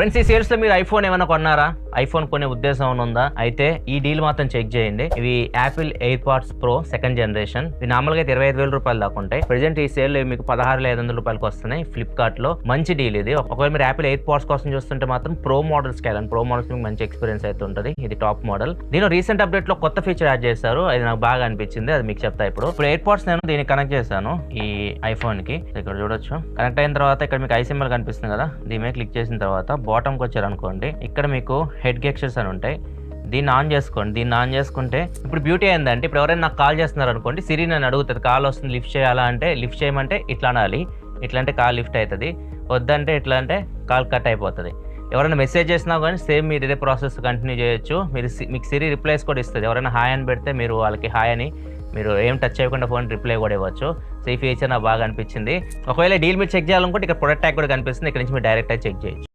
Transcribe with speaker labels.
Speaker 1: Friends, ఈ sales లో మీరు ఐఫోన్ ఏమైనా కొన్నారా? ఐఫోన్ కొనే ఉద్దేశం ఏమైనా ఉందా? అయితే ఈ డీల్ మాత్రం చెక్ చేయండి. ఇవి Apple AirPods Pro second generation. ఇవి నార్మల్ గా 25,000 రూపాయలు దాకా ఉంటాయి. ప్రెజెంట్ ఈ సేల్ మీకు 16,500 రూపాయలకు వస్తున్నాయి ఫ్లిప్కార్ట్ లో. మంచి డీల్ ఇది. ఒకవేళ మీరు యాపిల్ ఎయిర్ పాడ్స్ కోసం చూస్తుంటే మాత్రం ప్రో మోడల్స్ కెళ్ళండి. ప్రో మోడల్స్ మీకు మంచి ఎక్స్పీరియన్స్ అయితే ఉంటుంది. ఇది టాప్ మోడల్. దీనిలో రీసెంట్ అప్డేట్ లో కొత్త ఫీచర్ యాడ్ చేశారు. అది నాకు బాగా అనిపించింది. అది మీకు చెప్తా. ఇప్పుడు ఎయిర్ పాడ్స్ నేను దీనికి కనెక్ట్ చేశాను ఈ ఐఫోన్ కి. ఇక్కడ చూడొచ్చు. కనెక్ట్ అయిన తర్వాత ఇక్కడ మీకు ఐ సింబల్ కనిపిస్తుంది కదా, దీని మీద క్లిక్ చేసిన తర్వాత బాటమ్ కి వచ్చారు అనుకోండి, ఇక్కడ మీకు హెడ్ గెస్చర్స్ అని ఉంటాయి. దీన్ని ఆన్ చేసుకోండి. దీన్ని ఆన్ చేసుకుంటే ఇప్పుడు బ్యూటీ ఏంటంటే, ఇప్పుడు ఎవరైనా నాకు కాల్ చేస్తున్నారు అనుకోండి, సిరి నన్ను అడుగుతుంది కాల్ వస్తుంది లిఫ్ట్ చేయాలా అంటే, లిఫ్ట్ చేయమంటే ఇట్లా అనాలి. ఇట్లా అంటే కాల్ లిఫ్ట్ అవుతుంది, వద్దంటే ఇట్లా అంటే కాల్ కట్ అయిపోతుంది. ఎవరైనా మెసేజ్ చేసినా కానీ సేమ్ మీరు ఇదే ప్రాసెస్ కంటిన్యూ చేయొచ్చు. మీకు సిరి రిప్లైస్ కూడా ఇస్తుంది. ఎవరైనా హాయ్ అని పెడితే మీరు వాళ్ళకి హాయ్ అని మీరు ఏం టచ్ చేయకుండా ఫోన్ రిప్లై కూడా ఇవ్వచ్చు. సో ఈ ఫీచర్ నాకు బాగా అనిపించింది. ఒకవేళ డీల్ మీరు చెక్ చేయాలనుకుంటే ఇక్కడ ప్రొడక్ట్ ట్యాగ్ కూడా కనిపిస్తుంది. ఇక్కడ నుంచి మీరు డైరెక్ట్గా చెక్ చేయొచ్చు.